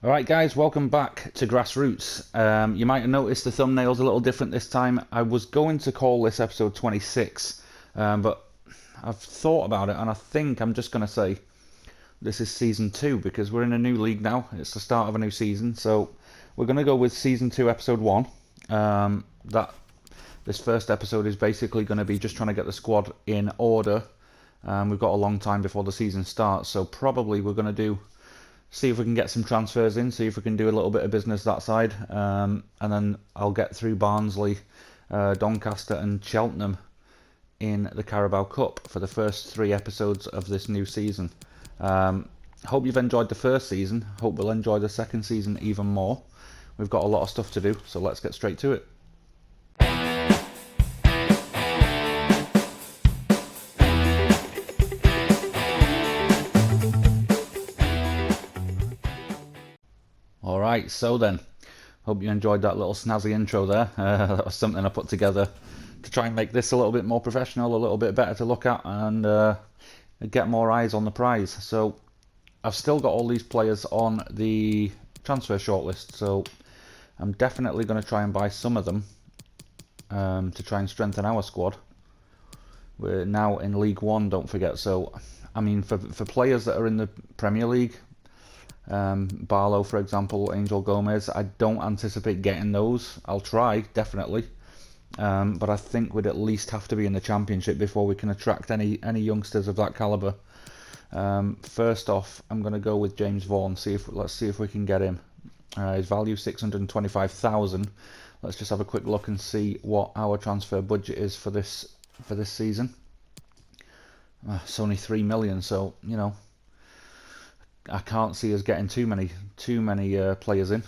Alright guys, welcome back to Grassroots. You might have noticed the thumbnail's a little different this time. I was going to call this episode 26, but I've thought about it and I think I'm just going to say this is season 2 because we're in a new league now. It's the start of a new season, so we're going to go with season 2 episode 1. That This first episode is basically going to be just trying to get the squad in order. We've got a long time before the season starts, so probably we're going to see if we can get some transfers in, see if we can do a little bit of business that side, and then I'll get through Barnsley, Doncaster and Cheltenham in the Carabao Cup for the first 3 episodes of this new season. Hope you've enjoyed the first season, hope we'll enjoy the second season even more. We've got a lot of stuff to do, so let's get straight to it. Alright, so then, hope you enjoyed that little snazzy intro there. That was something I put together to try and make this a little bit more professional, a little bit better to look at, and get more eyes on the prize. So, I've still got all these players on the transfer shortlist, so I'm definitely going to try and buy some of them to try and strengthen our squad. We're now in League One, don't forget, so, I mean, for players that are in the Premier League, Barlow, for example, Angel Gomez, I don't anticipate getting those. I'll try, definitely, but I think we'd at least have to be in the Championship before we can attract any youngsters of that calibre. First off, I'm going to go with James Vaughan. Let's see if we can get him. His value 625,000. Let's just have a quick look and see what our transfer budget is for this season. It's only 3 million, so you know, I can't see us getting too many players in,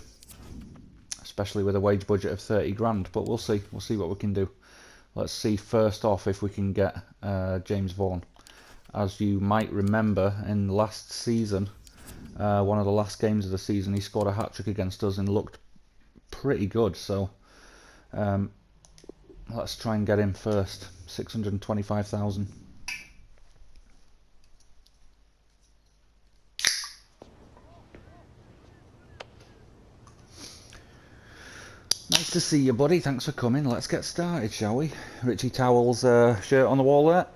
especially with a wage budget of 30 grand. But we'll see what we can do. Let's see first off if we can get James Vaughan. As you might remember, in last season, one of the last games of the season, he scored a hat-trick against us and looked pretty good. So let's try and get him first. 625,000. Nice to see you, buddy. Thanks for coming. Let's get started, shall we? Richie Towell's shirt on the wall there.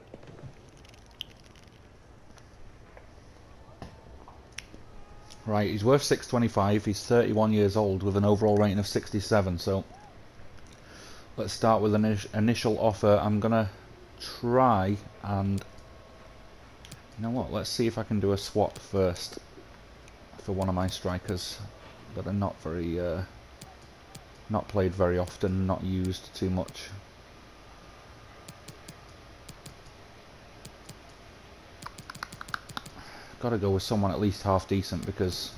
Right, he's worth 625. He's 31 years old with an overall rating of 67. So let's start with an initial offer. I'm gonna try and, you know what? Let's see if I can do a swap first for one of my strikers that are not played very often, not used too much. Got to go with someone at least half decent, because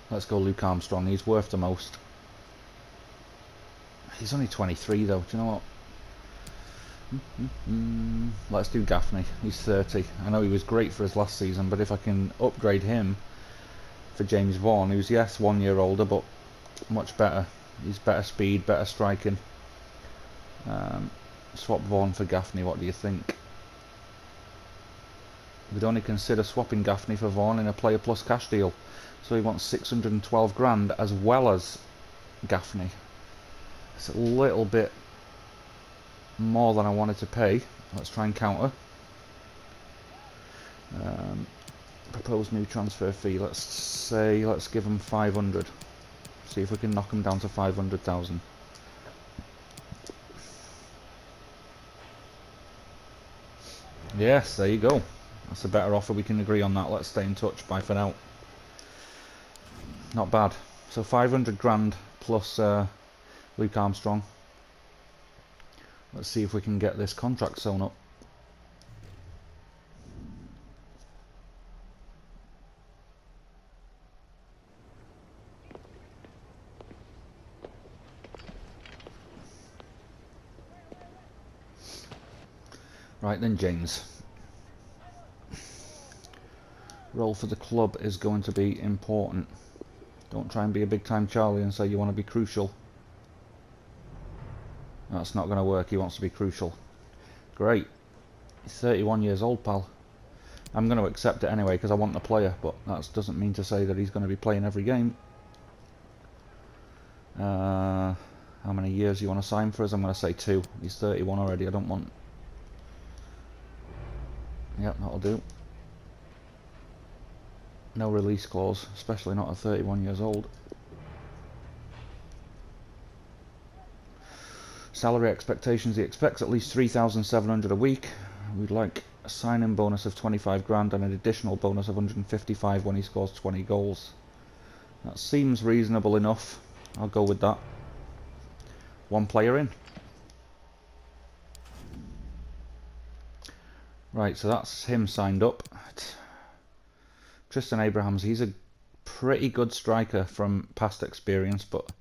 let's go Luke Armstrong. He's worth the most. He's only 23 though. Do you know what? Let's do Gaffney. He's 30. I know he was great for his last season, but if I can upgrade him for James Vaughan, who's, yes, 1 year older, but much better. He's better speed, better striking. Swap Vaughan for Gaffney. What do you think? We'd only consider swapping Gaffney for Vaughan in a player plus cash deal. So he wants 612 grand as well as Gaffney. It's a little bit more than I wanted to pay. Let's try and counter. Proposed new transfer fee. Let's give him 500. See if we can knock him down to 500,000. Yes, there you go. That's a better offer. We can agree on that. Let's stay in touch. Bye for now. Not bad. So 500 grand plus Luke Armstrong. Let's see if we can get this contract sewn up. Right then, James. Role for the club is going to be important. Don't try and be a big time Charlie and say you want to be crucial. That's not going to work. He wants to be crucial. Great. He's 31 years old, pal. I'm going to accept it anyway because I want the player, but that doesn't mean to say that he's going to be playing every game. How many years you want to sign for us? I'm going to say 2. He's 31 already. I don't want... Yep, that'll do. No release clause, especially not at 31 years old. Salary expectations, he expects at least 3,700 a week. We'd like a sign-in bonus of 25 grand and an additional bonus of 155 when he scores 20 goals. That seems reasonable enough. I'll go with that. 1 player in. Right, so that's him signed up. Tristan Abrahams, he's a pretty good striker from past experience, but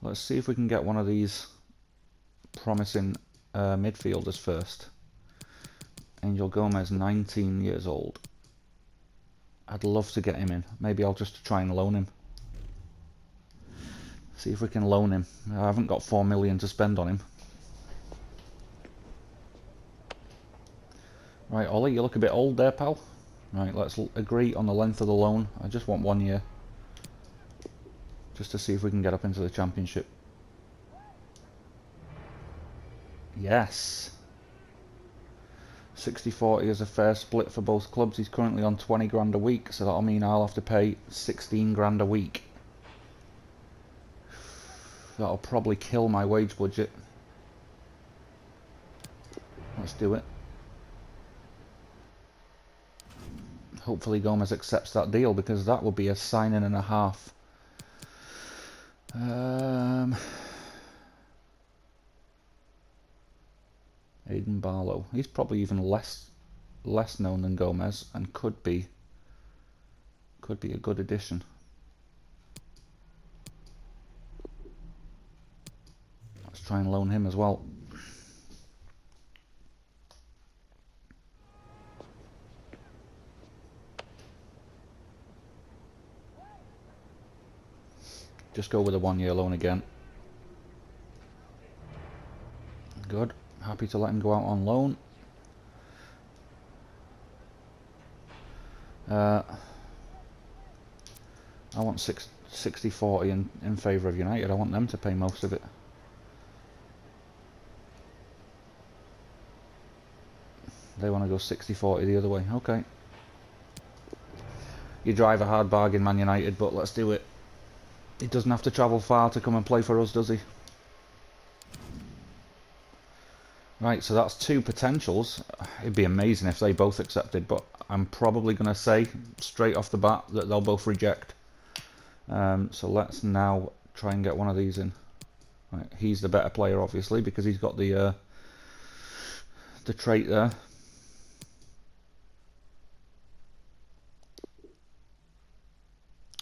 let's see if we can get one of these promising midfielders first. Angel Gomez, 19 years old. I'd love to get him in. Maybe I'll just try and loan him. See if we can loan him. I haven't got 4 million to spend on him. Right, Ollie, you look a bit old there, pal. Right, let's agree on the length of the loan. I just want 1 year. Just to see if we can get up into the Championship. Yes. 60-40 is a fair split for both clubs. He's currently on 20 grand a week, so that'll mean I'll have to pay 16 grand a week. That'll probably kill my wage budget. Let's do it. Hopefully Gomez accepts that deal, because that would be a signing and a half. Aidan Barlow. He's probably even less known than Gomez, and could be a good addition. Let's try and loan him as well. Just go with a 1 year loan again. Good. Happy to let him go out on loan. I want 60-40 in favour of United. I want them to pay most of it. They want to go 60-40 the other way. Okay. You drive a hard bargain, Man United, but let's do it. He doesn't have to travel far to come and play for us, does he? Right, so that's 2 potentials. It'd be amazing if they both accepted, but I'm probably going to say straight off the bat that they'll both reject. So let's now try and get one of these in. Right, he's the better player, obviously, because he's got the trait there.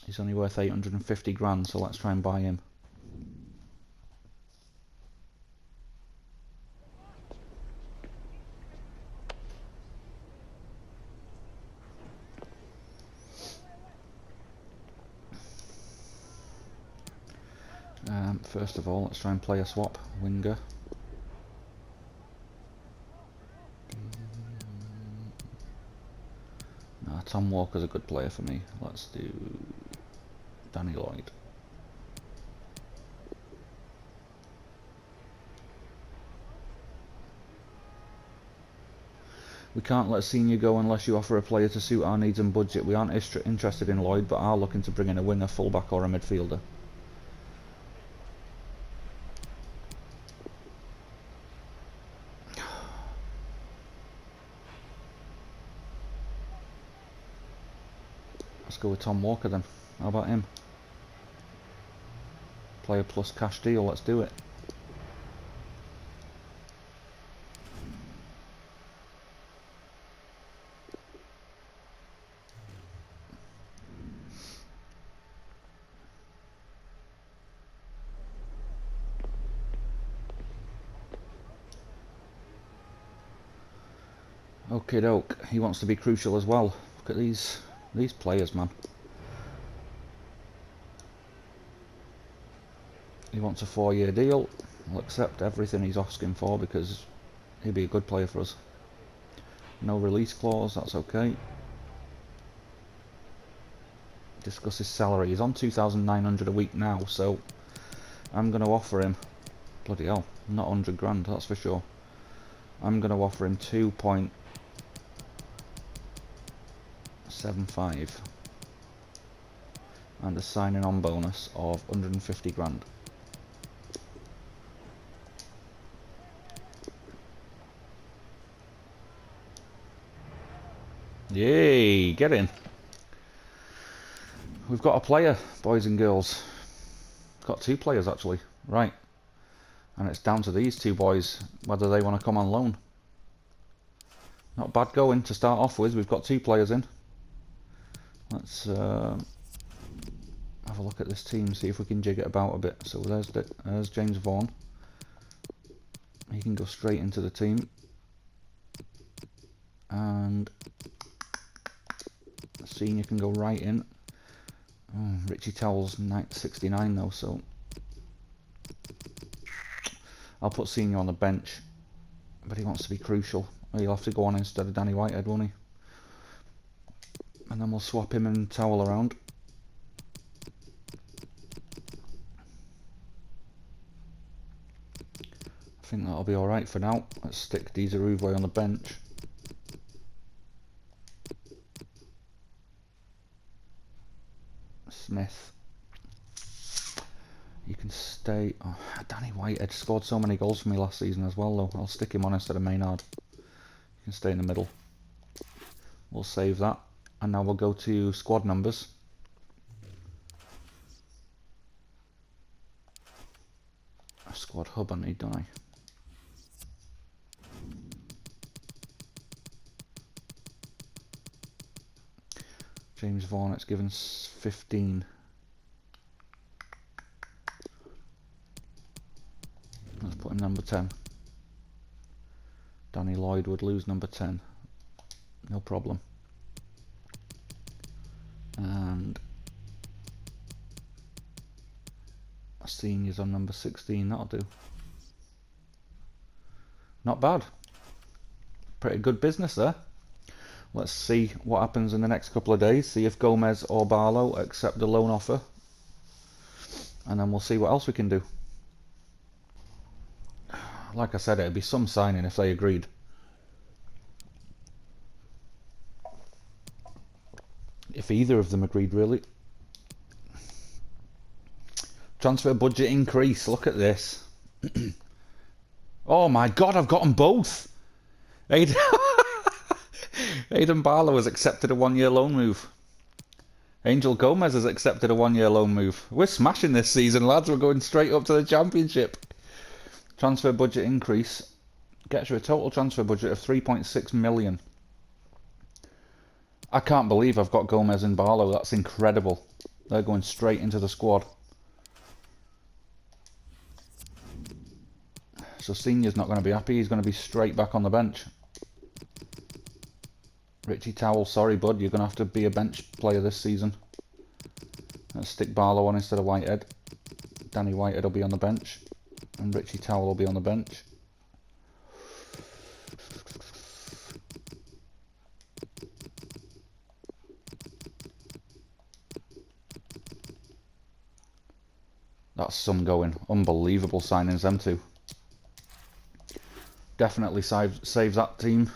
He's only worth 850 grand, so let's try and buy him. First of all, let's try and play a swap winger. Nah, Tom Walker's a good player for me. Let's do Danny Lloyd. We can't let Senior go unless you offer a player to suit our needs and budget. We aren't interested in Lloyd, but are looking to bring in a winger, fullback or a midfielder. Let's go with Tom Walker then. How about him? Player plus cash deal, let's do it. Okie doke, he wants to be crucial as well. Look at these players, man. He wants a 4-year deal. I'll accept everything he's asking for because he'll be a good player for us. No release clause, that's okay. Discuss his salary. He's on 2,900 a week now, so I'm going to offer him, bloody hell, not 100 grand, that's for sure. I'm going to offer him 2.75 and a signing on bonus of 150 grand. Yay, get in. We've got a player, boys and girls. Got 2 players actually, right. And it's down to these 2 boys whether they want to come on loan. Not bad going to start off with. We've got 2 players in. Let's have a look at this team, see if we can jig it about a bit. So there's James Vaughan. He can go straight into the team. And Senior can go right in. Oh, Richie Towell's 69 though, so I'll put Senior on the bench, but he wants to be crucial. He'll have to go on instead of Danny Whitehead, won't he? And then we'll swap him and Towell around. I think that'll be alright for now. Let's stick Deezeruve on the bench. Smith. You can stay. Oh, Danny Whitehead scored so many goals for me last season as well, though. I'll stick him on instead of Maynard. You can stay in the middle. We'll save that. And now we'll go to squad numbers. A squad hub I need, don't I? James Vaughan, it's given 15. Let's put him number 10. Danny Lloyd would lose number 10. No problem. And Senior's on number 16, that'll do. Not bad. Pretty good business there. Let's see what happens in the next couple of days. See if Gomez or Barlow accept the loan offer. And then we'll see what else we can do. Like I said, it'd be some signing if they agreed. If either of them agreed, really. Transfer budget increase. Look at this. Oh my god, I've got them both. Aidan Barlow has accepted a 1-year loan move. Angel Gomez has accepted a 1-year loan move. We're smashing this season, lads. We're going straight up to the championship. Transfer budget increase gets you a total transfer budget of 3.6 million. I can't believe I've got Gomez and Barlow. That's incredible. They're going straight into the squad. So Senior's not going to be happy. He's going to be straight back on the bench. Richie Towell, sorry bud, you're going to have to be a bench player this season. Let's stick Barlow on instead of Whitehead. Danny Whitehead will be on the bench. And Richie Towell will be on the bench. That's some going. Unbelievable signings, them two. Definitely save that team.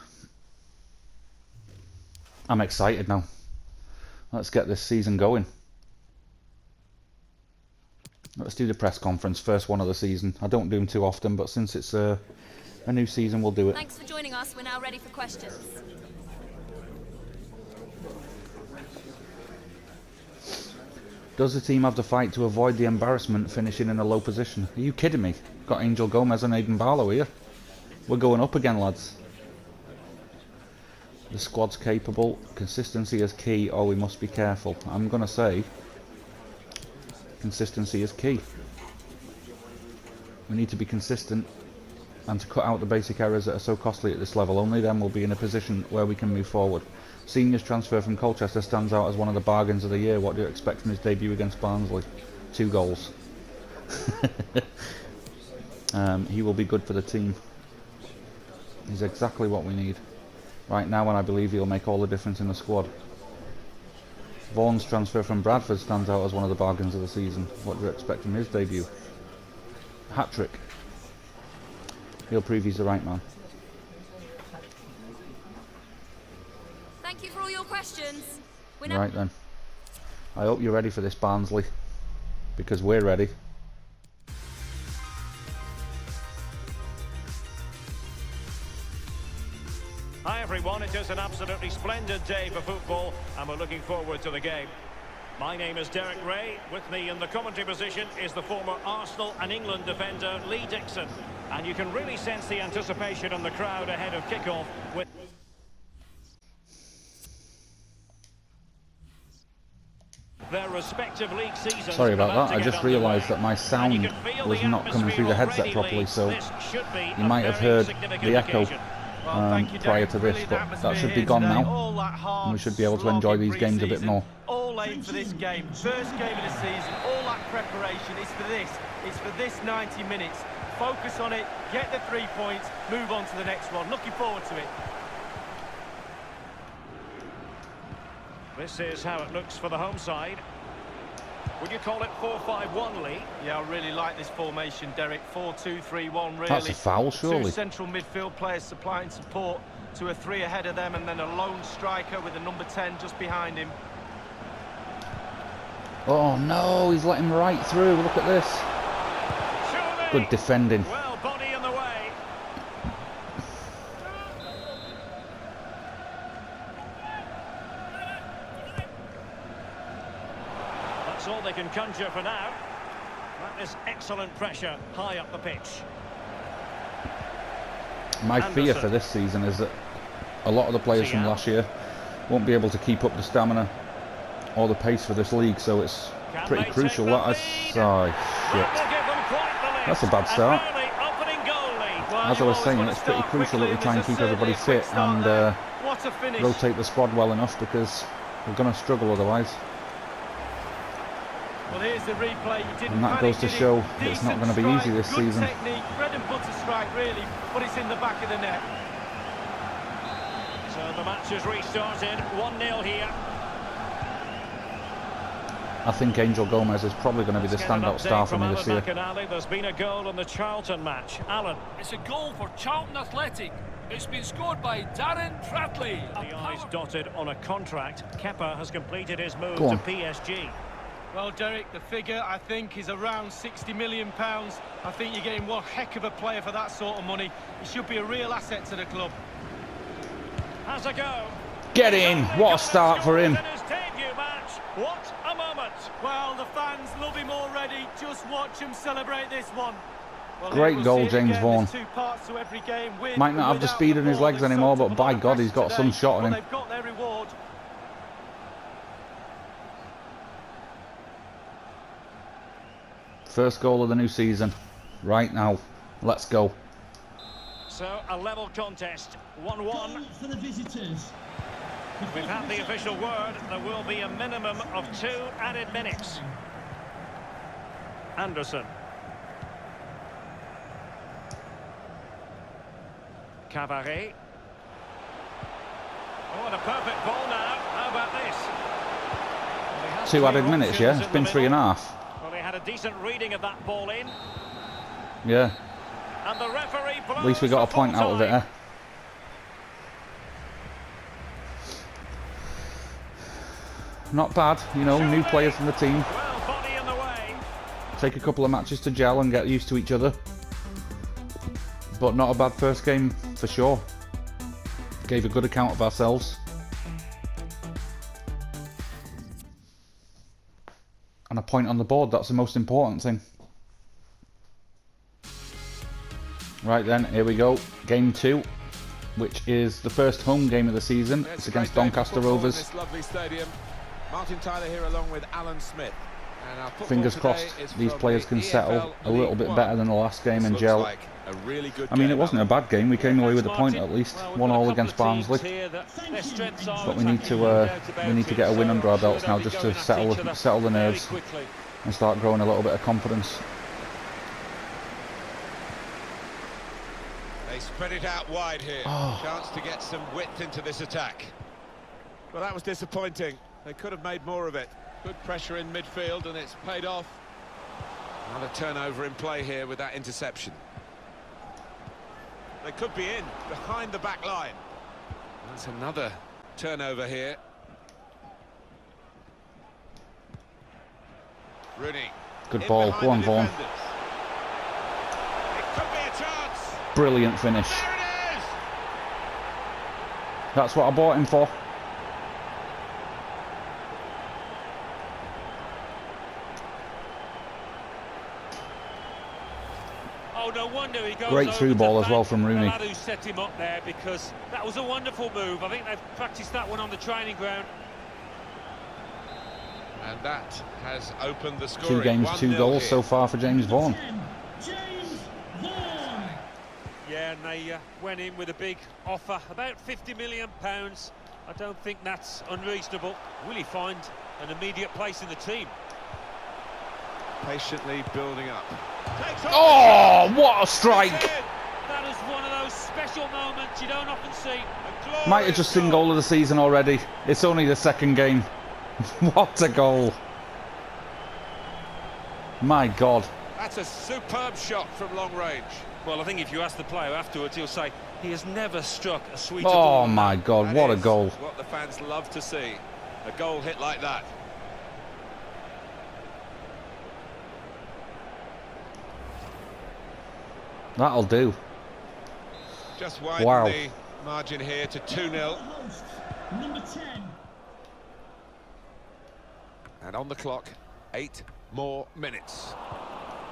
I'm excited now. Let's get this season going. Let's do the press conference, first one of the season. I don't do them too often, but since it's a new season, we'll do it. Thanks for joining us. We're now ready for questions. Does the team have the fight to avoid the embarrassment finishing in a low position? Are you kidding me? Got Angel Gomez and Aidan Barlow here. We're going up again, lads. The squad's capable. Consistency is key. Oh, we must be careful. I'm going to say consistency is key. We need to be consistent and to cut out the basic errors that are so costly at this level. Only then we'll be in a position where we can move forward. Senior's transfer from Colchester stands out as one of the bargains of the year. What do you expect from his debut against Barnsley? 2 goals. He will be good for the team. He's exactly what we need. right now, and I believe he'll make all the difference in the squad. Vaughan's transfer from Bradford stands out as one of the bargains of the season. What do you expect from his debut? Hat-trick. He'll prove he's the right man. Thank you for all your questions. Right then. I hope you're ready for this, Barnsley, because we're ready. Hi everyone, it is an absolutely splendid day for football and we're looking forward to the game. My name is Derek Ray. With me in the commentary position is the former Arsenal and England defender Lee Dixon. And you can really sense the anticipation in the crowd ahead of kickoff with their respective league seasons. Sorry about that, I just realised that my sound was not coming through the headset properly, so you might have heard the echo prior to this, but that should be gone now, and we should be able to enjoy these games a bit more. All aim for this game, first game of the season, all that preparation is for this. It's for this 90 minutes. Focus on it, get the 3 points, move on to the next one. Looking forward to it. This is how it looks for the home side. Would you call it 4-5-1, Lee? Yeah, I really like this formation, Derek. 4-2-3-1, really. That's a foul, surely. Two central midfield players supplying support to a 3 ahead of them, and then a lone striker with a number 10 just behind him. Oh no, he's let him right through. Look at this. Surely. Good defending. Well, body in the way. That's all they can conjure for now. That is excellent pressure high up the pitch. My fear for this season is that a lot of the players from last year won't be able to keep up the stamina or the pace for this league, so it's pretty crucial. That is, oh shit, that's a bad start. As I was saying, it's pretty crucial that we try and keep everybody fit and rotate the squad well enough, because we're going to struggle otherwise. Well, here's the replay. And that goes to show it's not going to be easy this season. Technique, bread and butter strike, really, but it's in the back of the net. So the match has restarted. 1-0 here. I think Angel Gomez is probably going to be the standout star for me this year. There's been a goal in the Charlton match. Alan. It's a goal for Charlton Athletic. It's been scored by Darren Pratley. The eyes dotted on a contract. Kepa has completed his move to PSG. Well, Derek, the figure, I think, is around £60 million. I think you're getting one heck of a player for that sort of money. He should be a real asset to the club. Has a go. Get in! What a start for him. What a moment! Well, the fans love him already. Just watch him celebrate this one. Well, great goal, James Vaughan. Might not have the speed in his legs anymore, but by God, he's got some shot on him. They've got their reward. First goal of the new season, right now. Let's go. So, a level contest, 1-1. For the visitors. We've had the official word. There will be a minimum of 2 added minutes. Anderson. Cavare. Oh, and a perfect ball now. How about this? Well, 2 added minutes, yeah? It's been 3.5. Well, he had a decent reading of that ball in. Yeah. And the referee blows. At least we got a point out of it, eh? Not bad, you know, new players from the team. Well, body in the way. Take a couple of matches to gel and get used to each other. But not a bad first game for sure. Gave a good account of ourselves. And a point on the board, that's the most important thing. Right then, here we go. Game 2, which is the first home game of the season. It's against Doncaster Rovers. Martin Tyler here along with Alan Smith. And fingers crossed these players can settle a little bit better than the last game and gel. I mean, it wasn't a bad game. We came away with a point at least. 1-1 against Barnsley. But we need to get a win under our belts now, just to settle the nerves and start growing a little bit of confidence. spread it out wide here. Chance to get some width into this attack. Well, that was disappointing. They could have made more of it. Good pressure in midfield, and it's paid off. Another turnover in play here with that interception. They could be in, behind the back line. That's another turnover here. Rooney. Good ball. Go on, Vaughan. It could be a chance. Brilliant finish. There it is. That's what I bought him for. Oh, no wonder he goes Great over through to ball as thank well from Rooney. the lad who set him up there, because that was a wonderful move. I think they've practiced that one on the training ground. And that has opened the scoring. 2 games, 2 goals so far for James Vaughan. Yeah, and they went in with a big offer, about £50 million. I don't think that's unreasonable. Will he find an immediate place in the team? Patiently building up. Oh, what a strike! That is one of those special moments you don't often see. Might have just seen goal of the season already. It's only the 2nd game. What a goal. My God. That's a superb shot from long range. Well, I think if you ask the player afterwards, he'll say he has never struck a sweeter ball. Oh my God, what a goal. What the fans love to see. A goal hit like that. That'll do. Just widen Wow. the margin here to 2-0. Number 10. And on the clock, 8 more minutes.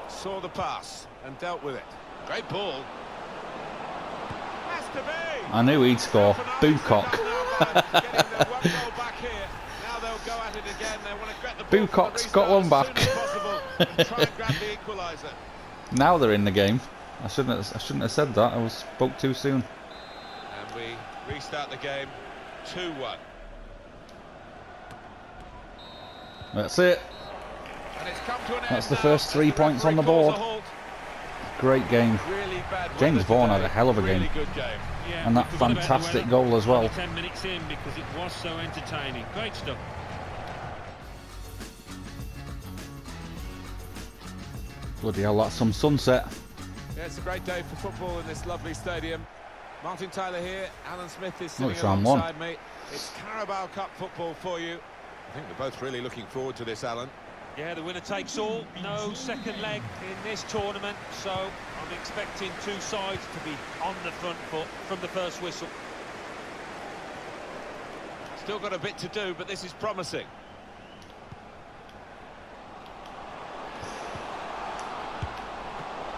Saw the pass and dealt with it. Great ball. Has to be. I knew he'd score. Boocock. Boocock's got one back. Now they're in the game. I shouldn't have said that. I spoke too soon. And we restart the game 2-1. That's it. And it's come to an That's end the now first as 3 the points on the referee calls board. a halt. Great game. Really bad James weather Vaughan had today. a hell of a game. Really good game. Yeah, And that we forgot about the fantastic weather. goal as well. Only 10 minutes in because it was so entertaining. Great stuff. Bloody hell, that's some sunset. Yeah, it's a great day for football in this lovely stadium. Martin Tyler here, Alan Smith is sitting it's round 1. alongside me. It's Carabao Cup football for you. I think we're both really looking forward to this, Alan. Yeah, the winner takes all. No second leg in this tournament, so I'm expecting 2 sides to be on the front foot from the first whistle. Still got a bit to do, but this is promising.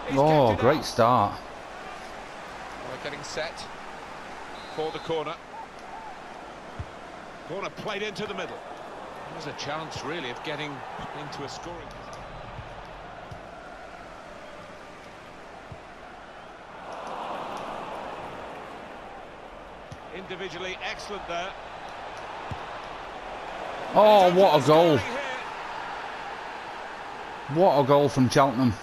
He's Oh, kept it great out. start. We're getting set for the corner. Corner played into the middle. There's a chance, really, of getting into a scoring. Individually excellent there. Oh, what a goal. Scoring here. What a goal from Cheltenham.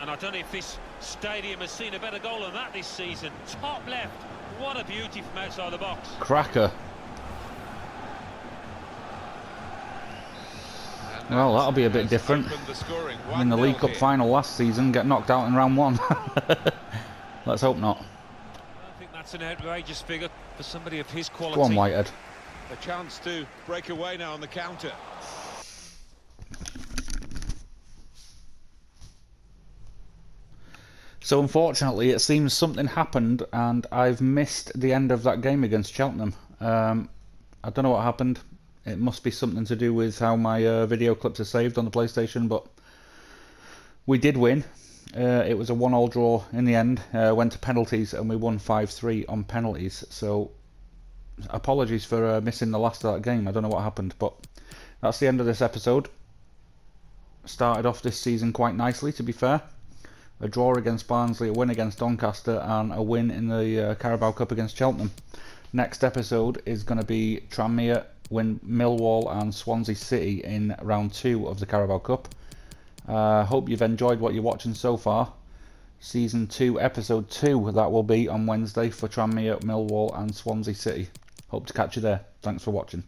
And I don't know if this stadium has seen a better goal than that this season. Top left. What a beauty from outside the box. Cracker. And Well, that that'll be a bit has different. opened the scoring. In the 1-0 League Cup here. final last season, get knocked out in round 1. Let's hope not. I think that's an outrageous figure for somebody of his quality. Go on, Whitehead. A chance to break away now on the counter. So unfortunately, it seems something happened, and I've missed the end of that game against Cheltenham. I don't know what happened. It must be something to do with how my video clips are saved on the PlayStation, but we did win. It was a 1-1 draw in the end. Went to penalties, and we won 5-3 on penalties. So apologies for missing the last of that game. I don't know what happened, but that's the end of this episode. Started off this season quite nicely, to be fair. A draw against Barnsley, a win against Doncaster, and a win in the Carabao Cup against Cheltenham. Next episode is going to be Tranmere, win Millwall and Swansea City in round 2 of the Carabao Cup. Hope you've enjoyed what you're watching so far. Season 2, Episode 2, that will be on Wednesday for Tranmere, Millwall and Swansea City. Hope to catch you there. Thanks for watching.